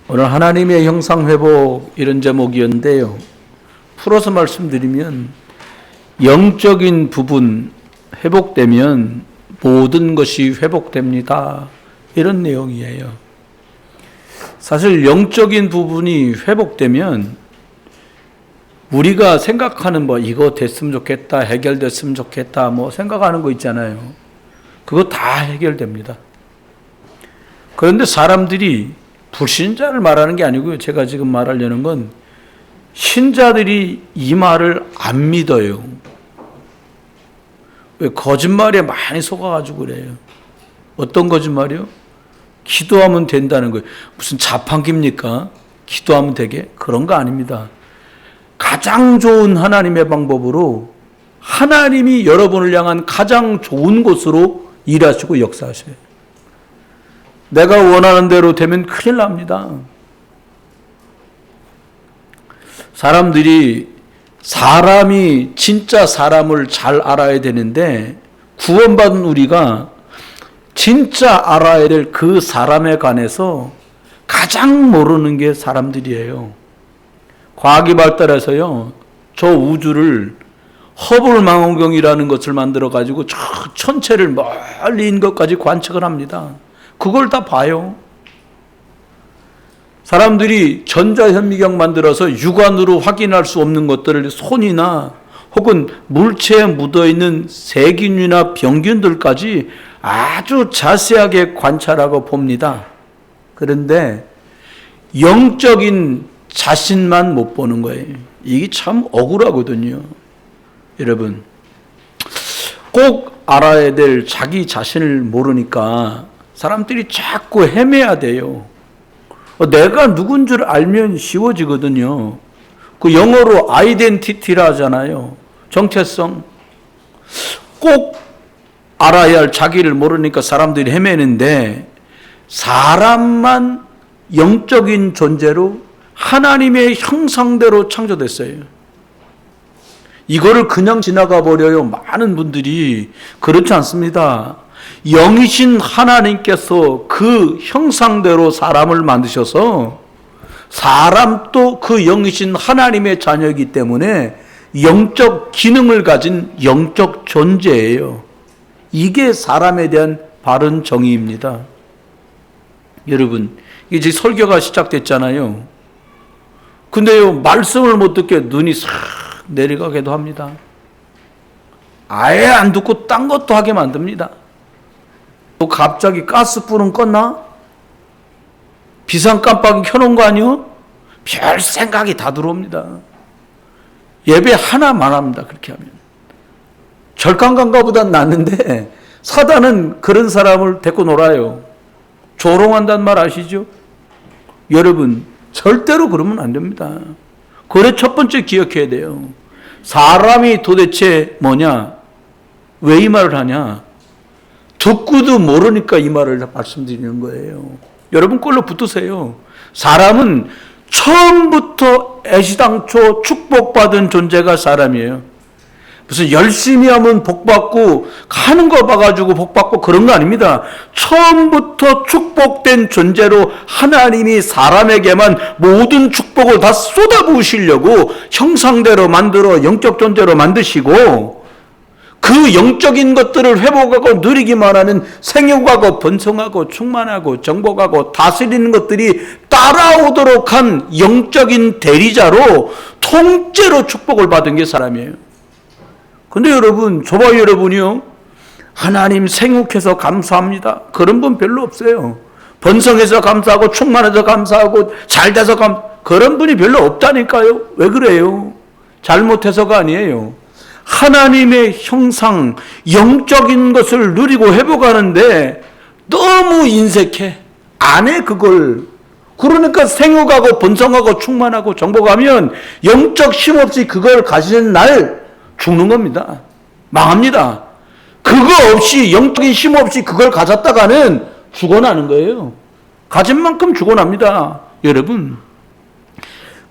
오늘 하나님의 형상 회복 이런 제목이었는데요. 풀어서 말씀드리면 영적인 부분 회복되면 모든 것이 회복됩니다. 이런 내용이에요. 사실 영적인 부분이 회복되면 우리가 생각하는 이거 됐으면 좋겠다, 해결됐으면 좋겠다, 생각하는 거 있잖아요. 그거 다 해결됩니다. 그런데 사람들이 불신자를 말하는 게 아니고요. 제가 지금 말하려는 건 신자들이 이 말을 안 믿어요. 왜 거짓말에 많이 속아가지고 그래요. 어떤 거짓말이요? 기도하면 된다는 거예요. 무슨 자판기입니까? 기도하면 되게? 그런 거 아닙니다. 가장 좋은 하나님의 방법으로 하나님이 여러분을 향한 가장 좋은 곳으로 일하시고 역사하셔요. 내가 원하는 대로 되면 큰일 납니다. 사람이 진짜 사람을 잘 알아야 되는데 구원받은 우리가 진짜 알아야 될 그 사람에 관해서 가장 모르는 게 사람들이에요. 과학이 발달해서요, 저 우주를 허블 망원경이라는 것을 만들어 가지고 저 천체를 멀리 있는 것까지 관측을 합니다. 그걸 다 봐요. 사람들이 전자현미경 만들어서 육안으로 확인할 수 없는 것들을 손이나 혹은 물체에 묻어있는 세균이나 병균들까지 아주 자세하게 관찰하고 봅니다. 그런데 영적인 자신만 못 보는 거예요. 이게 참 억울하거든요. 여러분, 꼭 알아야 될 자기 자신을 모르니까 사람들이 자꾸 헤매야 돼요. 내가 누군 줄 알면 쉬워지거든요. 그 영어로 아이덴티티라 하잖아요. 정체성. 꼭 알아야 할 자기를 모르니까 사람들이 헤매는데, 사람만 영적인 존재로 하나님의 형상대로 창조됐어요. 이거를 그냥 지나가 버려요. 많은 분들이. 그렇지 않습니다. 영이신 하나님께서 그 형상대로 사람을 만드셔서 사람도 그 영이신 하나님의 자녀이기 때문에 영적 기능을 가진 영적 존재예요. 이게 사람에 대한 바른 정의입니다. 여러분, 이제 설교가 시작됐잖아요. 근데요, 말씀을 못 듣게 눈이 싹 내려가기도 합니다. 아예 안 듣고 딴 것도 하게 만듭니다. 또 갑자기 가스불은 껐나? 비상 깜빡이 켜놓은 거 아니요? 별 생각이 다 들어옵니다. 예배 하나만 합니다. 그렇게 하면. 절간강가보단 낫는데 사단은 그런 사람을 데리고 놀아요. 조롱한다는 말 아시죠? 여러분, 절대로 그러면 안 됩니다. 그래, 첫 번째 기억해야 돼요. 사람이 도대체 뭐냐? 왜 이 말을 하냐? 듣고도 모르니까 이 말을 말씀드리는 거예요. 여러분 꼴로 붙으세요. 사람은 처음부터 애시당초 축복받은 존재가 사람이에요. 무슨 열심히 하면 복받고 하는 거 봐가지고 복받고 그런 거 아닙니다. 처음부터 축복된 존재로 하나님이 사람에게만 모든 축복을 다 쏟아부으시려고 형상대로 만들어 영적 존재로 만드시고, 그 영적인 것들을 회복하고 누리기만 하는 생육하고 번성하고 충만하고 정복하고 다스리는 것들이 따라오도록 한 영적인 대리자로 통째로 축복을 받은 게 사람이에요. 근데 여러분, 저와 여러분이요, 하나님 생육해서 감사합니다, 그런 분 별로 없어요. 번성해서 감사하고 충만해서 감사하고 잘돼서 그런 분이 별로 없다니까요. 왜 그래요? 잘못해서가 아니에요. 하나님의 형상, 영적인 것을 누리고 회복하는데 너무 인색해. 안 해, 그걸. 그러니까 생육하고 번성하고 충만하고 정복하면 영적 힘 없이 그걸 가지는 날 죽는 겁니다. 망합니다. 그거 없이, 영적인 힘 없이 그걸 가졌다가는 죽어나는 거예요. 가진 만큼 죽어납니다. 여러분,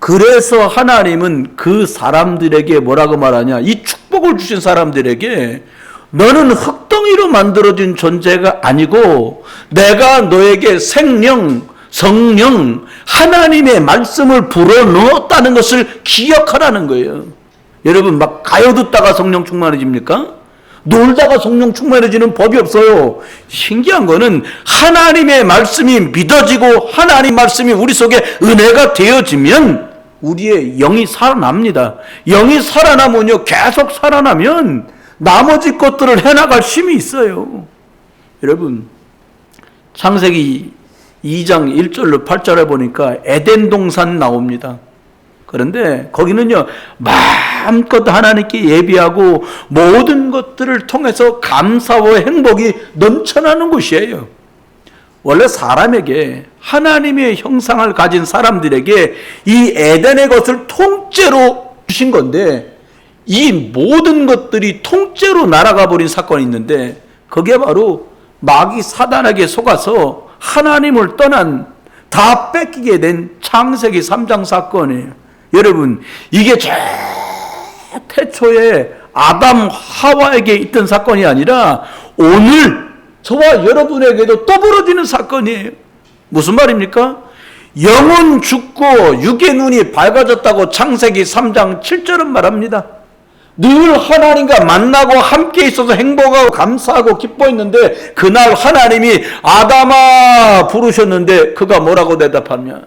그래서 하나님은 그 사람들에게 뭐라고 말하냐? 이 축복을 주신 사람들에게 너는 흙덩이로 만들어진 존재가 아니고 내가 너에게 생명, 성령, 하나님의 말씀을 불어넣었다는 것을 기억하라는 거예요. 여러분, 막 가요 듣다가 성령 충만해집니까? 놀다가 성령 충만해지는 법이 없어요. 신기한 거는 하나님의 말씀이 믿어지고 하나님 말씀이 우리 속에 은혜가 되어지면 우리의 영이 살아납니다. 영이 살아나면요, 계속 살아나면 나머지 것들을 해나갈 힘이 있어요. 여러분, 창세기 2장 1절로 8절에 보니까 에덴 동산 나옵니다. 그런데 거기는요, 마음껏 하나님께 예비하고 모든 것들을 통해서 감사와 행복이 넘쳐나는 곳이에요. 원래 사람에게, 하나님의 형상을 가진 사람들에게 이 에덴의 것을 통째로 주신 건데, 이 모든 것들이 통째로 날아가 버린 사건이 있는데, 그게 바로 마귀 사단에게 속아서 하나님을 떠난, 다 뺏기게 된 창세기 3장 사건이에요. 여러분, 이게 태초에 아담 하와에게 있던 사건이 아니라 오늘 저와 여러분에게도 또 벌어지는 사건이에요. 무슨 말입니까? 영은 죽고 육의 눈이 밝아졌다고 창세기 3장 7절은 말합니다. 늘 하나님과 만나고 함께 있어서 행복하고 감사하고 기뻐했는데 그날 하나님이 아담아 부르셨는데 그가 뭐라고 대답하냐?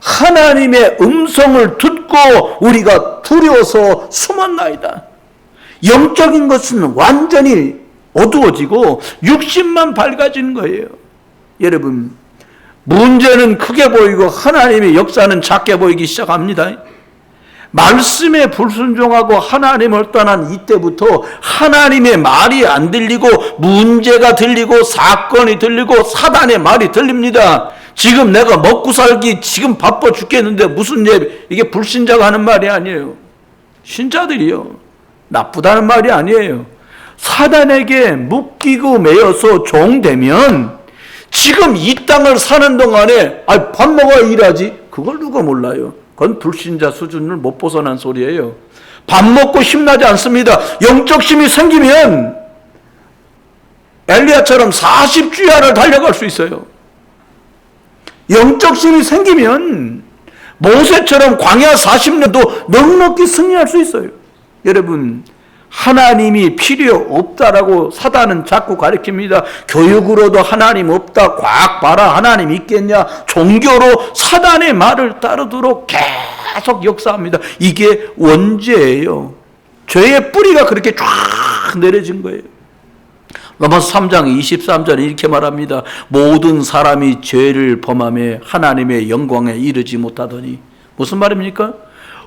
하나님의 음성을 듣고 우리가 두려워서 숨었나이다. 영적인 것은 완전히 어두워지고 육신만 밝아지는 거예요. 여러분, 문제는 크게 보이고 하나님의 역사는 작게 보이기 시작합니다. 말씀에 불순종하고 하나님을 떠난 이때부터 하나님의 말이 안 들리고 문제가 들리고 사건이 들리고 사단의 말이 들립니다. 지금 내가 먹고 살기 지금 바빠 죽겠는데 무슨 예배, 이게 불신자가 하는 말이 아니에요. 신자들이요, 나쁘다는 말이 아니에요. 사단에게 묶이고 매여서 종되면 지금 이 땅을 사는 동안에 밥 먹어야 일하지, 그걸 누가 몰라요. 그건 불신자 수준을 못 벗어난 소리예요. 밥 먹고 힘나지 않습니다. 영적 힘이 생기면 엘리야처럼 40주야를 달려갈 수 있어요. 영적 힘이 생기면 모세처럼 광야 40년도 넉넉히 승리할 수 있어요. 여러분, 하나님이 필요 없다라고 사단은 자꾸 가르칩니다. 교육으로도 하나님 없다, 과학 봐라, 하나님 있겠냐, 종교로 사단의 말을 따르도록 계속 역사합니다. 이게 원죄예요. 죄의 뿌리가 그렇게 쫙 내려진 거예요. 로마서 3장 23절에 이렇게 말합니다. 모든 사람이 죄를 범하며 하나님의 영광에 이르지 못하더니, 무슨 말입니까?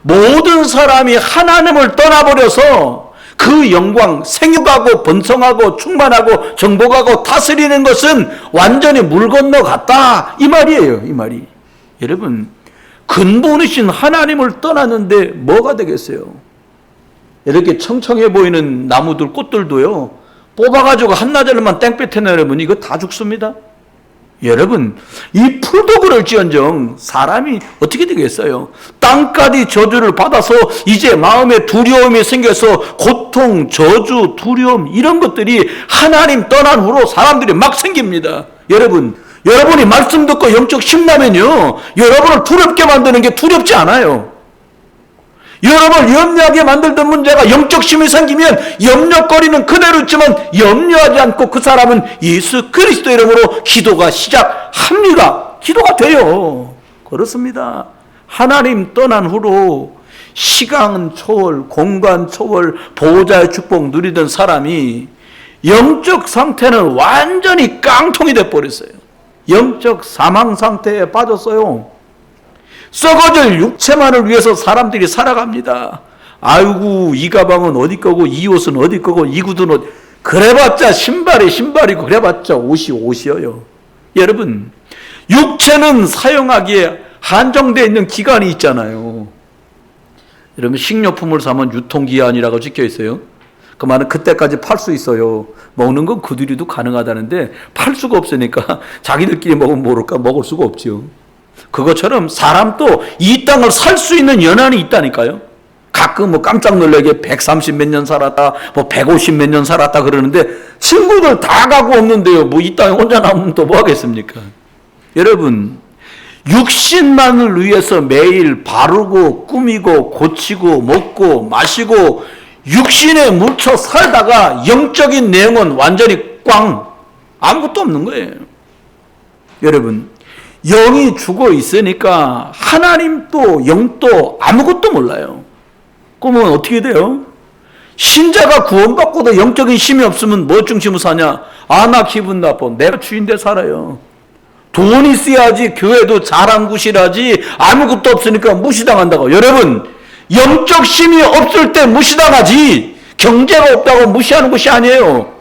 모든 사람이 하나님을 떠나버려서 그 영광, 생육하고 번성하고 충만하고 정복하고 다스리는 것은 완전히 물 건너갔다, 이 말이에요. 이 말이. 여러분, 근본이신 하나님을 떠났는데 뭐가 되겠어요? 이렇게 청청해 보이는 나무들, 꽃들도요, 뽑아가지고 한나절만 땡볕에 내려면 이거 다 죽습니다. 여러분, 이 풀도 그럴지언정 사람이 어떻게 되겠어요? 땅까지 저주를 받아서 이제 마음에 두려움이 생겨서 고통, 저주, 두려움, 이런 것들이 하나님 떠난 후로 사람들이 막 생깁니다. 여러분, 여러분이 말씀 듣고 영적 힘나면요, 여러분을 두렵게 만드는 게 두렵지 않아요. 여러분을 염려하게 만들던 문제가 영적 힘이 생기면 염려거리는 그대로 있지만 염려하지 않고 그 사람은 예수 그리스도 이름으로 기도가 시작합니다. 기도가 돼요. 그렇습니다. 하나님 떠난 후로 시간 초월, 공간 초월, 보호자의 축복 누리던 사람이 영적 상태는 완전히 깡통이 돼버렸어요. 영적 사망 상태에 빠졌어요. 썩어질 육체만을 위해서 사람들이 살아갑니다. 아이고, 이 가방은 어디 거고, 이 옷은 어디 거고, 이 구두는 어디, 그래봤자 신발이 신발이고, 그래봤자 옷이 옷이에요. 여러분, 육체는 사용하기에 한정되어 있는 기간이 있잖아요. 여러분, 식료품을 사면 유통기한이라고 찍혀 있어요. 그 말은 그때까지 팔 수 있어요. 먹는 건 그 뒤로도 가능하다는데 팔 수가 없으니까 자기들끼리 먹으면 모를까 먹을 수가 없지요. 그것처럼 사람도 이 땅을 살 수 있는 연한이 있다니까요. 가끔 뭐 깜짝 놀라게 130 몇 년 살았다, 뭐 150 몇 년 살았다 그러는데 친구들 다 가고 없는데요. 뭐 이 땅에 혼자 남으면 또 뭐 하겠습니까? 여러분, 육신만을 위해서 매일 바르고 꾸미고 고치고 먹고 마시고 육신에 묻혀 살다가 영적인 내용은 완전히 꽝, 아무것도 없는 거예요. 여러분, 영이 죽어 있으니까 하나님도 영도 아무것도 몰라요. 그러면 어떻게 돼요? 신자가 구원받고도 영적인 힘이 없으면 뭐 중심으로 사냐? 아, 나 기분 나빠. 내가 주인데 살아요. 돈 있어야지 교회도 잘한 곳이라지. 아무것도 없으니까 무시당한다고. 여러분, 영적 힘이 없을 때 무시당하지 경제가 없다고 무시하는 것이 아니에요.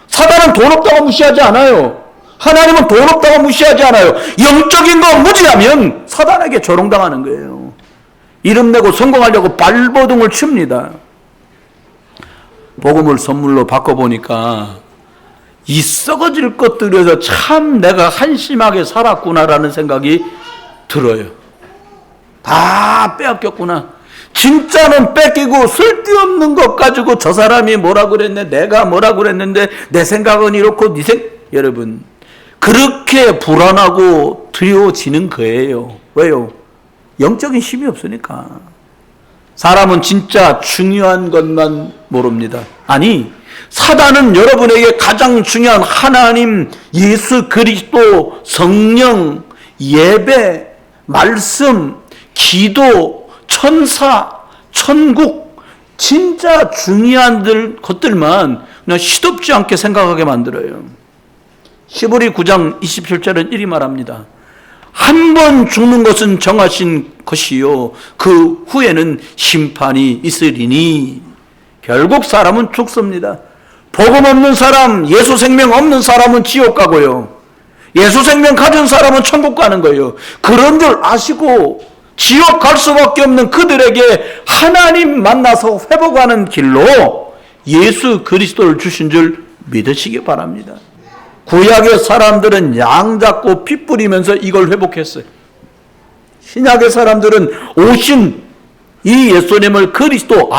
사단은 돈 없다고 무시하지 않아요. 하나님은 돈 없다고 무시하지 않아요. 영적인 거 무지하면 사단에게 조롱당하는 거예요. 이름 내고 성공하려고 발버둥을 칩니다. 복음을 선물로 바꿔보니까 이 썩어질 것들에서 참 내가 한심하게 살았구나라는 생각이 들어요. 다 빼앗겼구나. 진짜는 뺏기고 쓸데없는 것 가지고 저 사람이 뭐라 그랬네, 내가 뭐라 그랬는데 내 생각은 이렇고 여러분, 그렇게 불안하고 두려워지는 거예요. 왜요? 영적인 힘이 없으니까. 사람은 진짜 중요한 것만 모릅니다. 아니, 사단은 여러분에게 가장 중요한 하나님, 예수 그리스도, 성령, 예배, 말씀, 기도, 천사, 천국, 진짜 중요한 것들만 그냥 시덥지 않게 생각하게 만들어요. 히브리 9장 27절은 이리 말합니다. 한 번 죽는 것은 정하신 것이요 그 후에는 심판이 있으리니. 결국 사람은 죽습니다. 복음 없는 사람, 예수 생명 없는 사람은 지옥 가고요, 예수 생명 가진 사람은 천국 가는 거예요. 그런 줄 아시고 지옥 갈 수밖에 없는 그들에게 하나님 만나서 회복하는 길로 예수 그리스도를 주신 줄 믿으시기 바랍니다. 구약의 사람들은 양 잡고 피 뿌리면서 이걸 회복했어요. 신약의 사람들은 오신 이 예수님을 그리스도,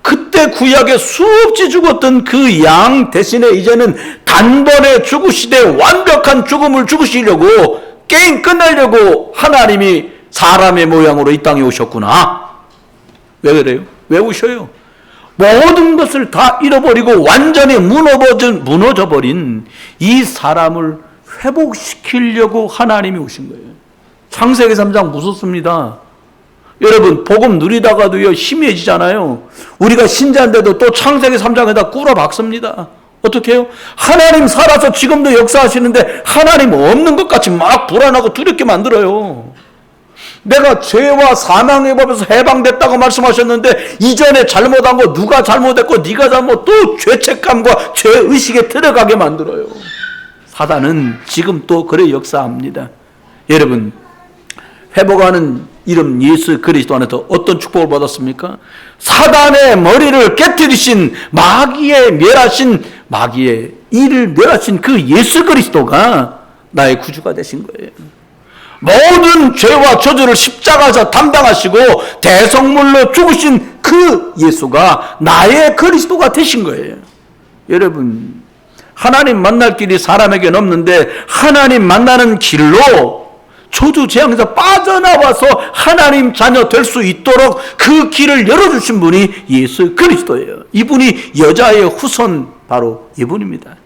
그때 구약에 수없이 죽었던 그 양 대신에 이제는 단번에 죽으시되 완벽한 죽음을 죽으시려고, 게임 끝내려고 하나님이 사람의 모양으로 이 땅에 오셨구나. 왜 그래요? 왜 오셔요? 모든 것을 다 잃어버리고 완전히 무너져버린 이 사람을 회복시키려고 하나님이 오신 거예요. 창세기 3장 무섭습니다. 여러분, 복음 누리다가도요 희미해지잖아요. 우리가 신자인데도 또 창세기 3장에다 꾸러박습니다. 어떻게 해요? 하나님 살아서 지금도 역사하시는데 하나님 없는 것 같이 막 불안하고 두렵게 만들어요. 내가 죄와 사망의 법에서 해방됐다고 말씀하셨는데 이전에 잘못한 거 누가 잘못했고 네가 잘못, 또 죄책감과 죄의식에 들어가게 만들어요. 사단은 지금 또 그래 역사합니다. 여러분, 회복하는 이름 예수 그리스도 안에서 어떤 축복을 받았습니까? 사단의 머리를 깨뜨리신, 마귀의 일을 멸하신 그 예수 그리스도가 나의 구주가 되신 거예요. 모든 죄와 저주를 십자가에서 담당하시고 대성물로 죽으신 그 예수가 나의 그리스도가 되신 거예요. 여러분, 하나님 만날 길이 사람에게는 없는데 하나님 만나는 길로 저주 재앙에서 빠져나와서 하나님 자녀 될 수 있도록 그 길을 열어주신 분이 예수 그리스도예요. 이분이 여자의 후손, 바로 이분입니다.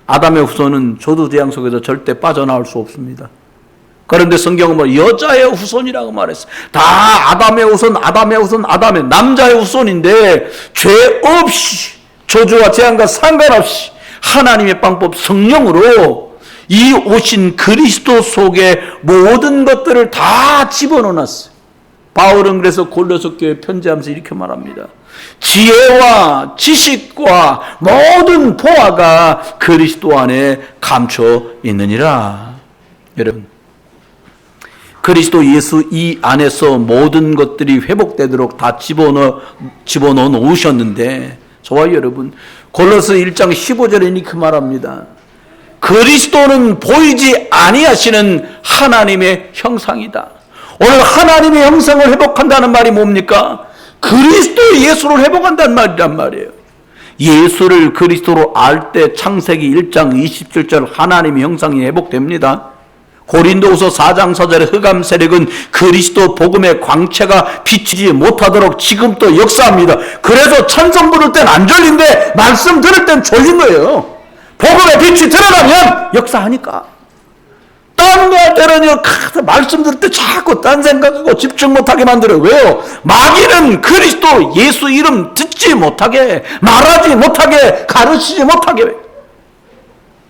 아담의 후손은 저주 재앙 속에서 절대 빠져나올 수 없습니다. 그런데 성경은 뭐 여자의 후손이라고 말했어요. 다 아담의 후손, 남자의 후손인데 죄 없이 저주와 재앙과 상관없이 하나님의 방법 성령으로 이 오신 그리스도 속에 모든 것들을 다 집어넣어놨어요. 바울은 그래서 골로새 교회에 편지하면서 이렇게 말합니다. 지혜와 지식과 모든 보화가 그리스도 안에 감춰 있느니라. 여러분, 그리스도 예수 이 안에서 모든 것들이 회복되도록 다 집어넣어 놓으셨는데, 저와 여러분, 골로새 1장 15절에 이렇게 말합니다. 그리스도는 보이지 아니하시는 하나님의 형상이다. 오늘 하나님의 형상을 회복한다는 말이 뭡니까? 그리스도 예수를 회복한다는 말이란 말이에요. 예수를 그리스도로 알 때 창세기 1장 27절 하나님의 형상이 회복됩니다. 고린도후서 4장 4절의 흑암 세력은 그리스도 복음의 광채가 비치지 못하도록 지금 또 역사합니다. 그래서 찬송 부를 땐 안 졸린데 말씀 들을 땐 졸린 거예요. 복음의 빛이 드러나면 역사하니까. 딴 거 할 때는 말씀 들을 때 자꾸 딴 생각하고 집중 못하게 만들어요. 왜요? 마귀는 그리스도 예수 이름 듣지 못하게, 말하지 못하게, 가르치지 못하게.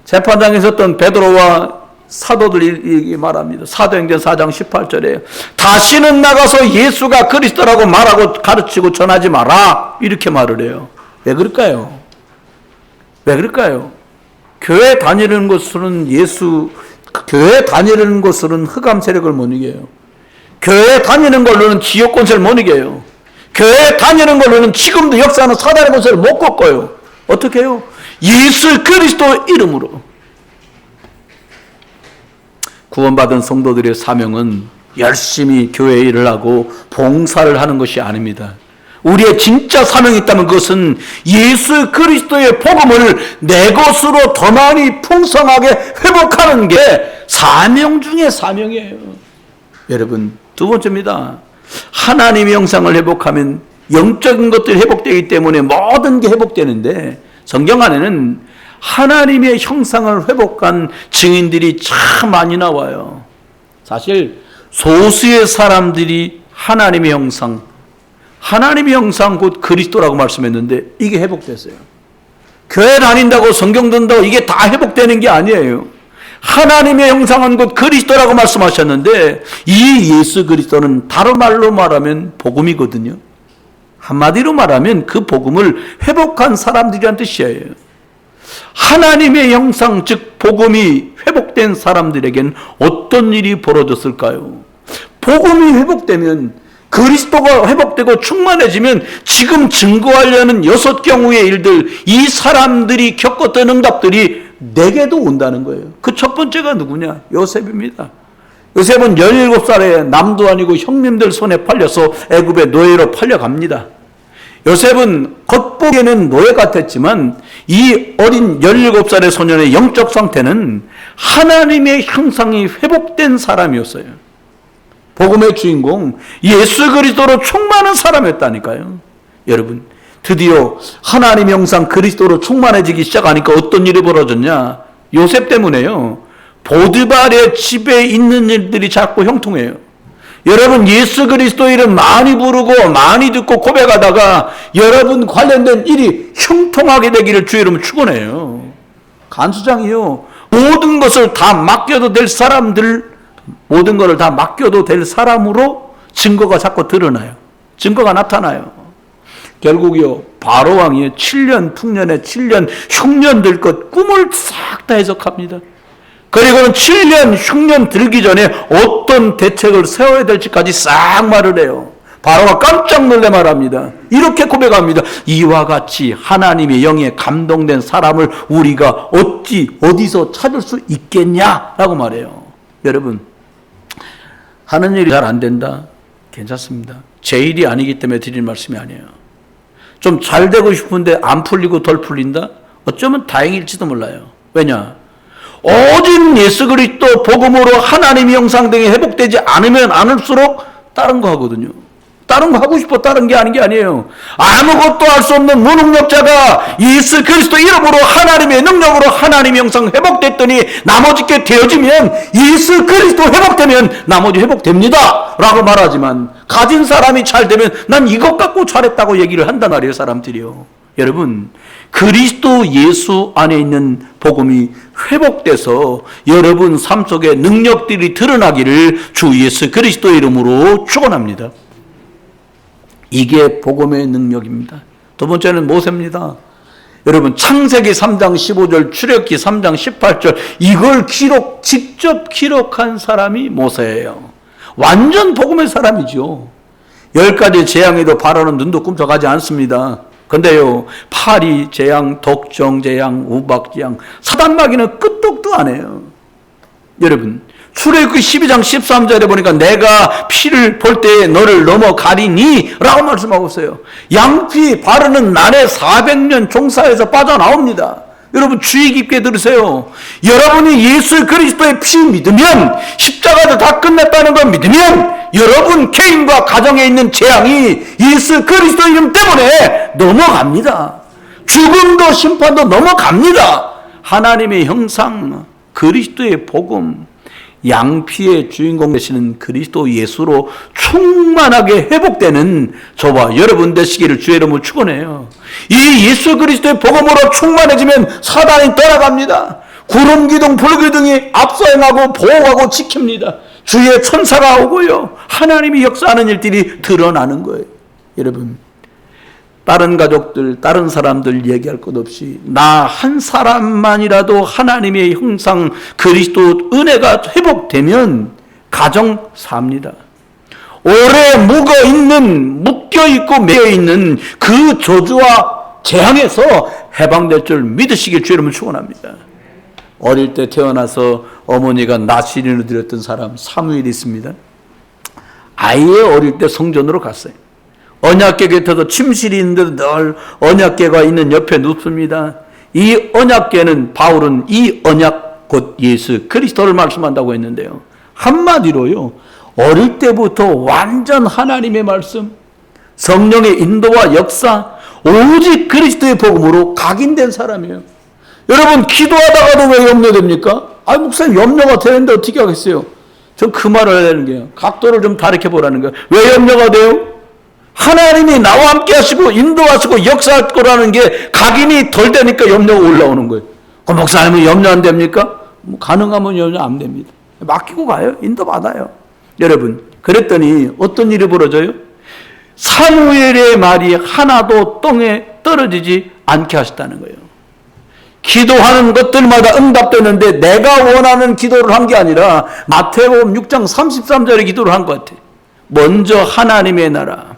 재판장에 있었던 베드로와 사도들이 말합니다. 사도행전 4장 18절에요. 다시는 나가서 예수가 그리스도라고 말하고 가르치고 전하지 마라. 이렇게 말을 해요. 왜 그럴까요? 왜 그럴까요? 교회 다니는 것으로는 교회 다니는 것으로는 흑암 세력을 못 이겨요. 교회 다니는 걸로는 지옥 권세를 못 이겨요. 교회 다니는 걸로는 지금도 역사하는 사단의 권세를 못 꺾어요. 어떻게 해요? 예수 그리스도 이름으로. 구원받은 성도들의 사명은 열심히 교회 일을 하고 봉사를 하는 것이 아닙니다. 우리의 진짜 사명이 있다면 그것은 예수 그리스도의 복음을 내 것으로 더 많이 풍성하게 회복하는 게 사명 중에 사명이에요. 여러분, 두 번째입니다. 하나님의 형상을 회복하면 영적인 것들이 회복되기 때문에 모든 게 회복되는데, 성경 안에는 하나님의 형상을 회복한 증인들이 참 많이 나와요. 사실 소수의 사람들이 하나님의 형상 곧 그리스도라고 말씀했는데 이게 회복됐어요. 교회 다닌다고 성경 듣는다고 이게 다 회복되는 게 아니에요. 하나님의 형상은 곧 그리스도라고 말씀하셨는데 이 예수 그리스도는 다른 말로 말하면 복음이거든요. 한마디로 말하면 그 복음을 회복한 사람들이란 뜻이에요. 하나님의 형상 즉 복음이 회복된 사람들에겐 어떤 일이 벌어졌을까요? 복음이 회복되면, 그리스도가 회복되고 충만해지면 지금 증거하려는 6경우의 일들, 이 사람들이 겪었던 응답들이 내게도 온다는 거예요. 그 첫 번째가 누구냐? 요셉입니다. 요셉은 17살에 남도 아니고 형님들 손에 팔려서 애굽의 노예로 팔려갑니다. 요셉은 겉보기에는 노예 같았지만 이 어린 17살의 소년의 영적 상태는 하나님의 형상이 회복된 사람이었어요. 복음의 주인공 예수 그리스도로 충만한 사람이었다니까요. 여러분, 드디어 하나님의 형상 그리스도로 충만해지기 시작하니까 어떤 일이 벌어졌냐? 요셉 때문에요. 보디발의 집에 있는 일들이 자꾸 형통해요. 여러분, 예수 그리스도 이름 많이 부르고 많이 듣고 고백하다가 여러분 관련된 일이 형통하게 되기를 주의 이름으로 축원해요. 간수장이요, 모든 것을 다 맡겨도 될 사람들, 모든 것을 다 맡겨도 될 사람으로 증거가 자꾸 드러나요. 증거가 나타나요. 결국요, 바로 왕이 7년 풍년에 7년 흉년 들 것 꿈을 싹 다 해석합니다. 그리고는 7년 흉년 들기 전에 어떤 대책을 세워야 될지까지 싹 말을 해요. 바로가 깜짝 놀래 말합니다. 이렇게 고백합니다. 이와 같이 하나님의 영에 감동된 사람을 우리가 어디서 찾을 수 있겠냐라고 말해요. 여러분, 하는 일이 잘 안 된다? 괜찮습니다. 제 일이 아니기 때문에 드리는 말씀이 아니에요. 좀 잘 되고 싶은데 안 풀리고 덜 풀린다? 어쩌면 다행일지도 몰라요. 왜냐? 오직 예수 그리스도 복음으로 하나님의 형상 등이 회복되지 않으면 않을수록 다른 거 하거든요. 다른 거 하고 싶어 다른 게 아닌 게 아니에요. 아무것도 할 수 없는 무능력자가 예수 그리스도 이름으로 하나님의 능력으로 하나님의 형상 회복됐더니 나머지 게 되어지면, 예수 그리스도 회복되면 나머지 회복됩니다 라고 말하지만, 가진 사람이 잘 되면 난 이것 갖고 잘했다고 얘기를 한단 말이에요, 사람들이요. 여러분, 그리스도 예수 안에 있는 복음이 회복돼서 여러분 삶 속에 능력들이 드러나기를 주 예수 그리스도 이름으로 축원합니다. 이게 복음의 능력입니다. 두 번째는 모세입니다. 여러분, 창세기 3장 15절, 출애굽기 3장 18절 이걸 직접 기록한 사람이 모세예요. 완전 복음의 사람이죠. 10가지 재앙에도 바로는 눈도 꿈쩍하지 않습니다. 근데요, 파리 재앙, 독정 재앙, 우박 재앙, 사단 마귀는 끄떡도 안 해요. 여러분, 출애굽기 12장 13절에 보니까 내가 피를 볼 때에 너를 넘어가리니 라고 말씀하고 있어요. 양피 바르는 날에 400년 종사해서 빠져나옵니다. 여러분 주의 깊게 들으세요. 여러분이 예수 그리스도의 피 믿으면, 십자가도 다 끝냈다는 걸 믿으면 여러분 개인과 가정에 있는 재앙이 예수 그리스도 이름 때문에 넘어갑니다. 죽음도 심판도 넘어갑니다. 하나님의 형상, 그리스도의 복음, 양피의 주인공 되시는 그리스도 예수로 충만하게 회복되는 저와 여러분 되시기를 주의 이름으로 축원해요. 이 예수 그리스도의 복음으로 충만해지면 사단이 떠나갑니다. 구름 기둥 불 기둥이 앞서 행하고 보호하고 지킵니다. 주의 천사가 오고요, 하나님이 역사하는 일들이 드러나는 거예요. 여러분, 다른 가족들, 다른 사람들 얘기할 것 없이 나 한 사람만이라도 하나님의 형상 그리스도 은혜가 회복되면 가정 삽니다. 오래 묶여있고 매여있는 그 저주와 재앙에서 해방될 줄 믿으시길 주의 이름으로 축원합니다. 어릴 때 태어나서 어머니가 나시린을 드렸던 사람 사무엘이 있습니다. 아예 어릴 때 성전으로 갔어요. 언약궤 곁에도 침실이 있는데도 늘 언약궤가 있는 옆에 눕습니다. 이 언약궤는, 바울은 이 언약 곧 예수 그리스도를 말씀한다고 했는데요, 한마디로요, 어릴 때부터 완전 하나님의 말씀, 성령의 인도와 역사, 오직 그리스도의 복음으로 각인된 사람이에요. 여러분, 기도하다가도 왜 염려됩니까? 목사님 염려가 되는데 어떻게 하겠어요? 전 그 말을 해야 되는 거예요. 각도를 좀 다르게 보라는 거예요. 왜 염려가 돼요? 하나님이 나와 함께 하시고 인도하시고 역사할 거라는 게 각인이 덜 되니까 염려가 올라오는 거예요. 목사님은 염려 안 됩니까? 가능하면 염려 안 됩니다. 맡기고 가요. 인도받아요. 여러분, 그랬더니 어떤 일이 벌어져요? 사무엘의 말이 하나도 똥에 떨어지지 않게 하셨다는 거예요. 기도하는 것들마다 응답되는데 내가 원하는 기도를 한 게 아니라 마태복음 6장 33절에 기도를 한 것 같아요. 먼저 하나님의 나라,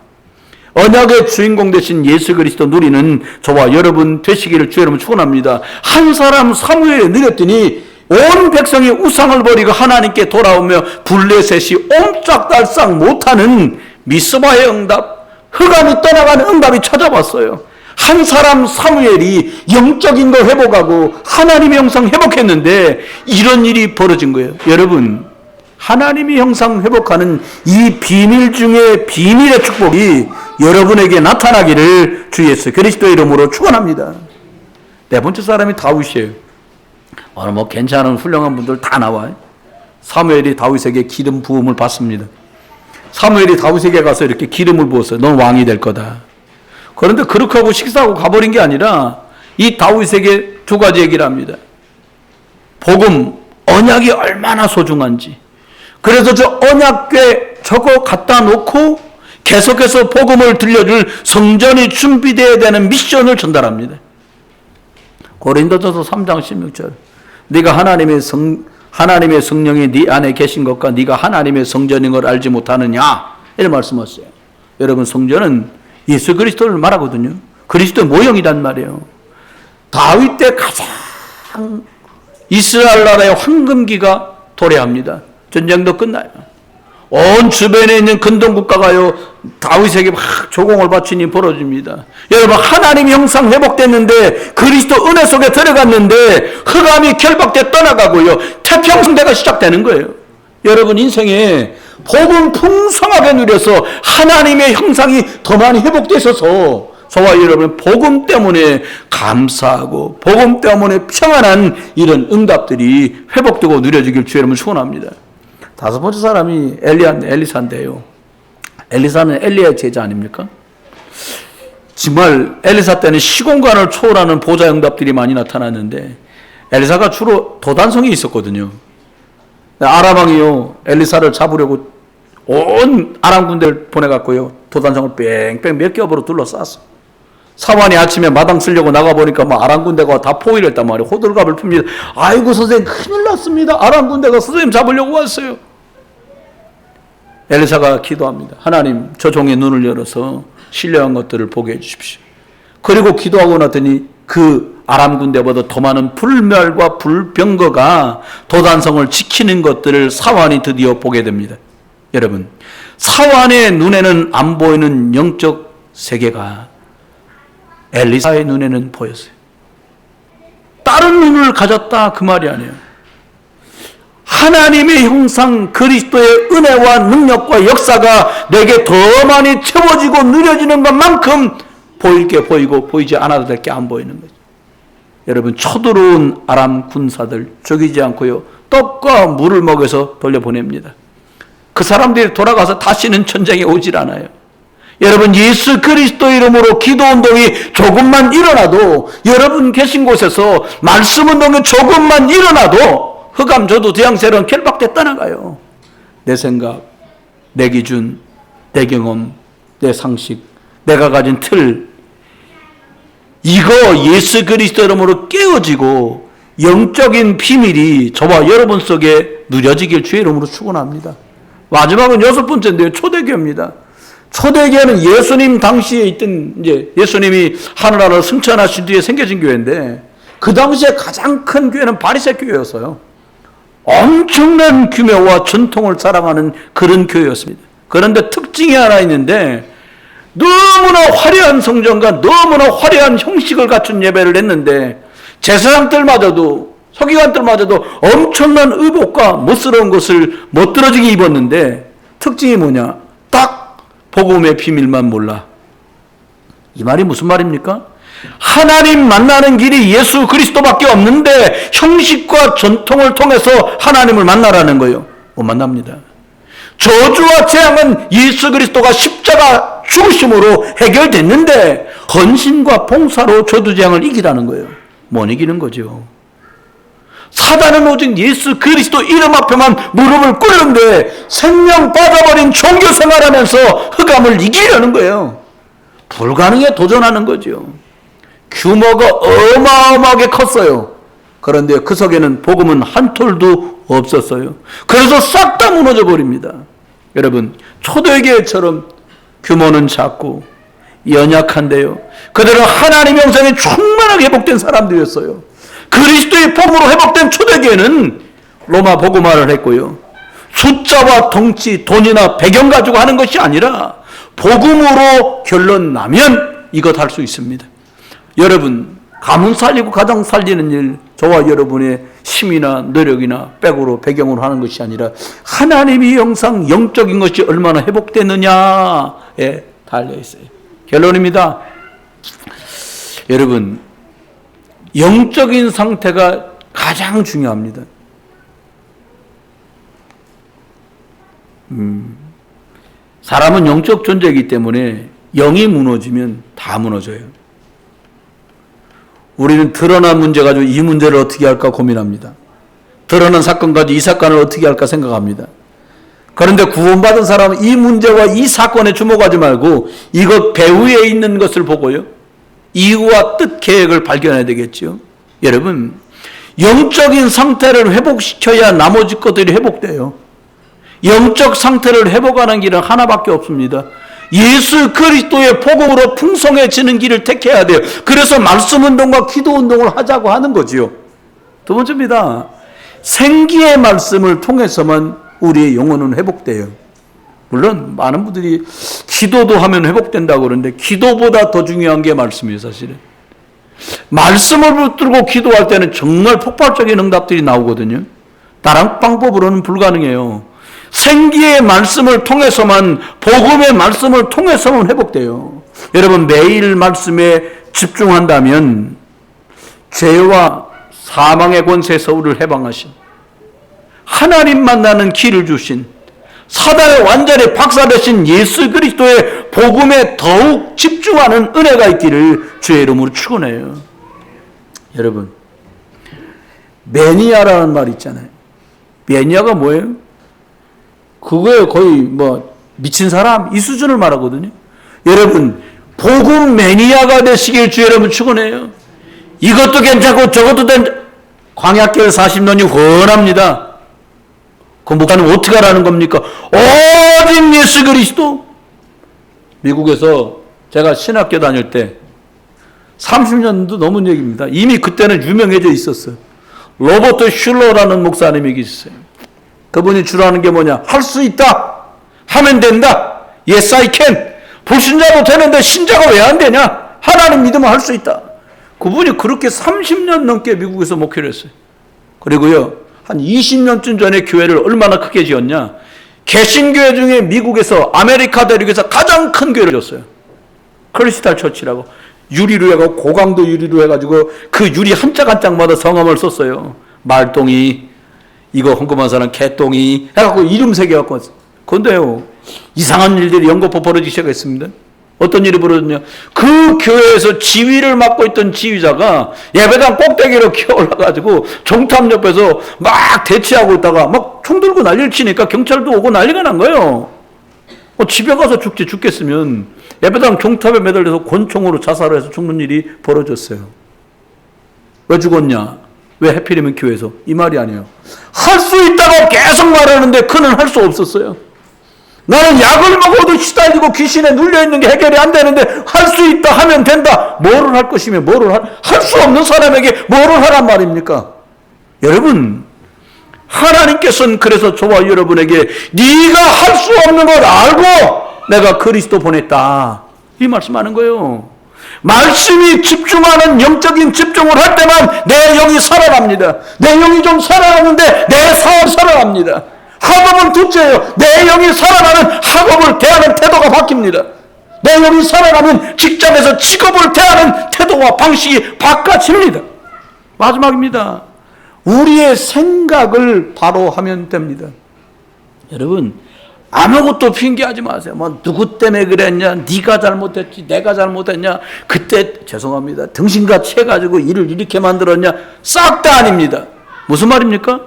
언약의 주인공 되신 예수 그리스도 누리는 저와 여러분 되시기를 주의 이름으로 축원합니다. 한 사람 사무엘에 누렸더니 온 백성이 우상을 버리고 하나님께 돌아오며 블레셋이 옴짝달싹 못하는 미스바의 응답, 흑암이 떠나가는 응답이 찾아왔어요. 한 사람 사무엘이 영적인 거 회복하고 하나님의 형상 회복했는데 이런 일이 벌어진 거예요. 여러분, 하나님의 형상 회복하는 이 비밀 중에 비밀의 축복이 여러분에게 나타나기를 주 예수 그리스도의 이름으로 축원합니다. 네 번째 사람이 다윗이에요. 오늘 괜찮은 훌륭한 분들 다 나와요. 사무엘이 다윗에게 기름 부음을 받습니다. 사무엘이 다윗에게 가서 이렇게 기름을 부었어요. 넌 왕이 될 거다. 그런데 그렇게 하고 식사하고 가버린 게 아니라 이 다윗에게 두 가지 얘기를 합니다. 복음, 언약이 얼마나 소중한지. 그래서 저 언약궤 저거 갖다 놓고 계속해서 복음을 들려줄 성전이 준비되어야 되는 미션을 전달합니다. 고린도전서 3장 16절. 네가 하나님의 성령이 네 안에 계신 것과 네가 하나님의 성전인 걸 알지 못하느냐, 이런 말씀하셨어요. 여러분, 성전은 예수 그리스도를 말하거든요. 그리스도의 모형이란 말이에요. 다윗 때 가장 이스라엘 나라의 황금기가 도래합니다. 전쟁도 끝나요. 온 주변에 있는 근동 국가가요, 다윗에게 막 조공을 바치니 벌어집니다. 여러분, 하나님 형상 회복됐는데 그리스도 은혜 속에 들어갔는데 흑암이 결박돼 떠나가고요, 태평성대가 시작되는 거예요. 여러분, 인생에 복음 풍성하게 누려서 하나님의 형상이 더 많이 회복되셔서 저와 여러분 복음 때문에 감사하고 복음 때문에 평안한 이런 응답들이 회복되고 누려지길 주의 이름으로 축원합니다. 다섯 번째 사람이 엘리사인데요. 엘리사는 엘리야의 제자 아닙니까? 정말 엘리사 때는 시공간을 초월하는 보좌 응답들이 많이 나타났는데 엘리사가 주로 도단성이 있었거든요. 아람왕이요, 엘리사를 잡으려고 온 아람 군대를 보내갖고요, 도단성을 뺑뺑 몇 겹으로 둘러쌌어. 사환이 아침에 마당 쓰려고 나가보니까 아람 군대가 다 포위를 했단 말이에요. 호들갑을 핍니다. 아이고 선생님, 큰일 났습니다. 아람 군대가 선생님 잡으려고 왔어요. 엘리사가 기도합니다. 하나님, 저 종의 눈을 열어서 신령한 것들을 보게 해주십시오. 그리고 기도하고 나더니 그 아람 군대보다 더 많은 불멸과 불병거가 도단성을 지키는 것들을 사환이 드디어 보게 됩니다. 여러분, 사환의 눈에는 안 보이는 영적 세계가 엘리사의 눈에는 보였어요. 딱 다른 눈을 가졌다 그 말이 아니에요. 하나님의 형상 그리스도의 은혜와 능력과 역사가 내게 더 많이 채워지고 누려지는 것만큼 보일 게 보이고 보이지 않아도 될 게 안 보이는 거죠. 여러분, 쳐들어온 아람 군사들 죽이지 않고요, 떡과 물을 먹여서 돌려보냅니다. 그 사람들이 돌아가서 다시는 전쟁에 오질 않아요. 여러분, 예수 그리스도 이름으로 기도운동이 조금만 일어나도, 여러분 계신 곳에서 말씀운동이 조금만 일어나도 흑암 저도 재앙세력은 결박돼 떠나가요. 내 생각, 내 기준, 내 경험, 내 상식, 내가 가진 틀, 이거 예수 그리스도 이름으로 깨어지고 영적인 비밀이 저와 여러분 속에 누려지길 주의 이름으로 축원합니다. 마지막은 6번째인데요. 초대교회입니다. 초대교회는 예수님 당시에 있던, 이제 예수님이 하늘나라로 승천하신 뒤에 생겨진 교회인데, 그 당시에 가장 큰 교회는 바리새 교회였어요. 엄청난 규모와 전통을 자랑하는 그런 교회였습니다. 그런데 특징이 하나 있는데, 너무나 화려한 성전과 너무나 화려한 형식을 갖춘 예배를 했는데, 제사장들마저도, 서기관들마저도 엄청난 의복과 멋스러운 것을 멋들어지게 입었는데, 특징이 뭐냐? 딱 복음의 비밀만 몰라. 이 말이 무슨 말입니까? 하나님 만나는 길이 예수 그리스도밖에 없는데 형식과 전통을 통해서 하나님을 만나라는 거예요. 못 만납니다. 저주와 재앙은 예수 그리스도가 십자가 죽으심으로 해결됐는데, 헌신과 봉사로 저주 재앙을 이기라는 거예요. 못 이기는 거죠. 사단은 오직 예수 그리스도 이름 앞에만 무릎을 꿇는데, 생명 빠져버린 종교 생활하면서 흑암을 이기려는 거예요. 불가능에 도전하는 거죠. 규모가 어마어마하게 컸어요. 그런데 그 속에는 복음은 한 톨도 없었어요. 그래서 싹 다 무너져 버립니다. 여러분, 초대교회처럼 규모는 작고 연약한데요, 그들은 하나님의 형상에 충만하게 회복된 사람들이었어요. 그리스도의 복음으로 회복된 초대교회는 로마 복음화를 했고요, 숫자와 덩치, 돈이나 배경 가지고 하는 것이 아니라 복음으로 결론 나면 이것 할 수 있습니다. 여러분, 가문 살리고 가정 살리는 일, 저와 여러분의 힘이나 노력이나 백으로 배경으로 하는 것이 아니라 하나님의 형상, 영적인 것이 얼마나 회복됐느냐에 달려있어요. 결론입니다. 여러분, 영적인 상태가 가장 중요합니다. 사람은 영적 존재이기 때문에 영이 무너지면 다 무너져요. 우리는 드러난 문제 가지고 이 문제를 어떻게 할까 고민합니다. 드러난 사건 가지고 이 사건을 어떻게 할까 생각합니다. 그런데 구원받은 사람은 이 문제와 이 사건에 주목하지 말고 이것 배후에 있는 것을 보고요, 이유와 뜻, 계획을 발견해야 되겠죠. 여러분, 영적인 상태를 회복시켜야 나머지 것들이 회복돼요. 영적 상태를 회복하는 길은 하나밖에 없습니다. 예수 그리스도의 복음으로 풍성해지는 길을 택해야 돼요. 그래서 말씀운동과 기도운동을 하자고 하는 거지요. 두 번째입니다. 생기의 말씀을 통해서만 우리의 영혼은 회복돼요. 물론 많은 분들이 기도도 하면 회복된다고 그러는데, 기도보다 더 중요한 게 말씀이에요. 사실은 말씀을 붙들고 기도할 때는 정말 폭발적인 응답들이 나오거든요. 다른 방법으로는 불가능해요. 생기의 말씀을 통해서만, 복음의 말씀을 통해서만 회복돼요. 여러분, 매일 말씀에 집중한다면 죄와 사망의 권세에서 우리를 해방하신, 하나님 만나는 길을 주신, 사단을 완전히 박살내신 예수 그리스도의 복음에 더욱 집중하는 은혜가 있기를 주의 이름으로 축원해요. 여러분, 매니아라는 말 있잖아요. 매니아가 뭐예요? 그거에 거의 미친 사람, 이 수준을 말하거든요. 여러분, 복음 매니아가 되시길 주의 여러분 축원해요. 이것도 괜찮고 저것도 광야길 40년이 훤합니다. 그 목사님 어떻게 하라는 겁니까? 오직 예수 그리스도. 미국에서 제가 신학교 다닐 때 30년도 넘은 얘기입니다. 이미 그때는 유명해져 있었어요. 로버트 슐러라는 목사님이 계셨어요. 그분이 주라는 게 뭐냐? 할 수 있다. 하면 된다. Yes, I can. 불신자도 되는데 신자가 왜 안 되냐? 하나님 믿으면 할 수 있다. 그분이 그렇게 30년 넘게 미국에서 목회를 했어요. 그리고요, 한 20년쯤 전에 교회를 얼마나 크게 지었냐. 개신교회 중에 미국에서 아메리카 대륙에서 가장 큰 교회를 줬어요. 크리스탈 처치라고. 유리로 해가지고, 고강도 유리로 해가지고 그 유리 한 짝 한 짝마다 성함을 썼어요. 말똥이, 이거 헌금한 사람 개똥이 해갖고 이름 새겨갖고. 그런데요, 이상한 일들이 연거푸 벌어지기 시작했습니다. 어떤 일이 벌어졌냐. 그 교회에서 지휘를 맡고 있던 지휘자가 예배당 꼭대기로 기어올라가지고 종탑 옆에서 막 대치하고 있다가 막 총 들고 난리를 치니까 경찰도 오고 난리가 난 거예요. 집에 가서 죽겠으면 예배당 종탑에 매달려서 권총으로 자살을 해서 죽는 일이 벌어졌어요. 왜 죽었냐? 왜 하필이면 교회에서? 이 말이 아니에요. 할 수 있다고 계속 말하는데 그는 할 수 없었어요. 나는 약을 먹어도 시달리고 귀신에 눌려있는 게 해결이 안 되는데 할 수 있다 하면 된다. 뭐를 할 것이며 뭐를 할 수 없는 사람에게 뭐를 하란 말입니까? 여러분, 하나님께서는 그래서 저와 여러분에게 네가 할 수 없는 걸 알고 내가 그리스도 보냈다. 이 말씀하는 거예요. 말씀이 집중하는 영적인 집중을 할 때만 내 영이 살아납니다. 내 영이 좀 살아나는데 내 사업 살아납니다. 학업은 둘째예요. 내 영이 살아나면 학업을 대하는 태도가 바뀝니다. 내 영이 살아나면 직장에서 직업을 대하는 태도와 방식이 바꿔집니다. 마지막입니다. 우리의 생각을 바로 하면 됩니다. 여러분, 아무것도 핑계하지 마세요. 뭐 누구 때문에 그랬냐, 네가 잘못했지, 내가 잘못했냐, 그때 죄송합니다, 등신같이 해가지고 일을 이렇게 만들었냐, 싹 다 아닙니다. 무슨 말입니까?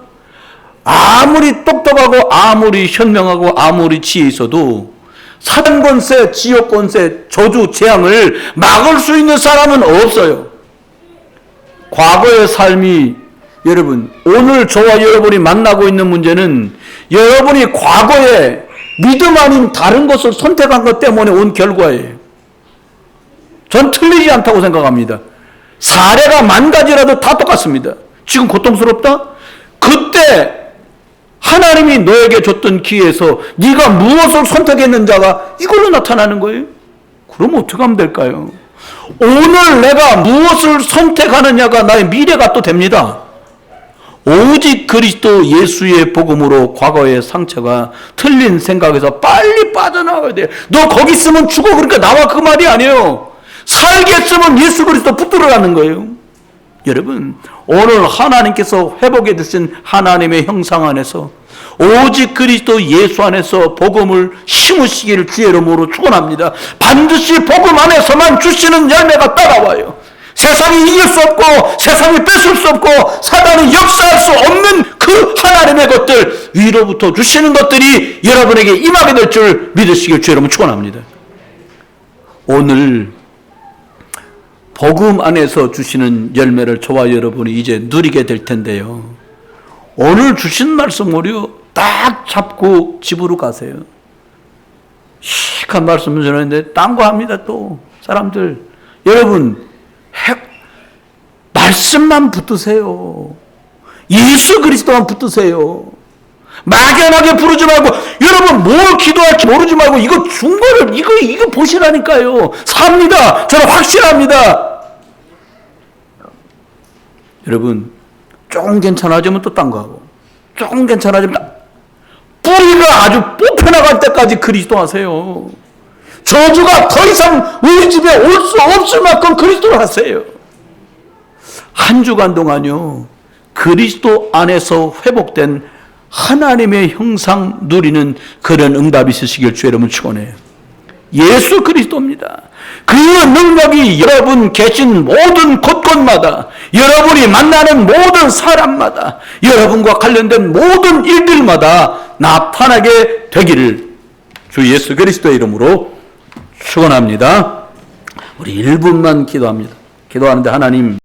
아무리 똑똑하고 아무리 현명하고 아무리 지혜 있어도 사단 권세, 지옥 권세, 저주, 재앙을 막을 수 있는 사람은 없어요. 과거의 삶이, 여러분, 오늘 저와 여러분이 만나고 있는 문제는 여러분이 과거에 믿음 아닌 다른 것을 선택한 것 때문에 온 결과예요. 전 틀리지 않다고 생각합니다. 사례가 만 가지라도 다 똑같습니다. 지금 고통스럽다? 그때 하나님이 너에게 줬던 기회에서 네가 무엇을 선택했는 자가 이걸로 나타나는 거예요. 그럼 어떻게 하면 될까요? 오늘 내가 무엇을 선택하느냐가 나의 미래가 또 됩니다. 오직 그리스도 예수의 복음으로 과거의 상처가 틀린 생각에서 빨리 빠져나와야 돼. 너 거기 있으면 죽어. 그러니까 나와 그 말이 아니에요. 살겠으면 예수 그리스도 붙들어가는 거예요. 여러분, 오늘 하나님께서 회복해 주신 하나님의 형상 안에서 오직 그리스도 예수 안에서 복음을 심으시기를 주의 이름으로 축원합니다. 반드시 복음 안에서만 주시는 열매가 따라와요. 세상이 이길 수 없고 세상이 뺏을 수 없고 사단이 역사할 수 없는 그 하나님의 것들, 위로부터 주시는 것들이 여러분에게 임하게 될 줄 믿으시길 주의 이름으로 축원합니다. 오늘 복음 안에서 주시는 열매를 저와 여러분이 이제 누리게 될 텐데요. 오늘 주신 말씀으로 딱 잡고 집으로 가세요. 시크한 말씀을 전하는데 딴 거 합니다. 또 사람들, 여러분, 말씀만 붙드세요. 예수 그리스도만 붙드세요. 막연하게 부르지 말고, 여러분 뭘 기도할지 모르지 말고 이거 중거를 이거 보시라니까요. 삽니다. 저는 확실합니다. 여러분, 조금 괜찮아지면 또 딴 거 하고, 조금 괜찮아지면 뿌리가 아주 뽑혀나갈 때까지 그리스도 하세요. 저주가 더 이상 우리 집에 올 수 없을 만큼 그리스도를 하세요. 한 주간 동안요, 그리스도 안에서 회복된 하나님의 형상 누리는 그런 응답이 있으시길 주의 이름으로 축원해요. 예수 그리스도입니다. 그 능력이 여러분 계신 모든 곳곳마다, 여러분이 만나는 모든 사람마다, 여러분과 관련된 모든 일들마다 나타나게 되기를 주 예수 그리스도의 이름으로 축원합니다. 우리 1분만 기도합니다. 기도하는데 하나님,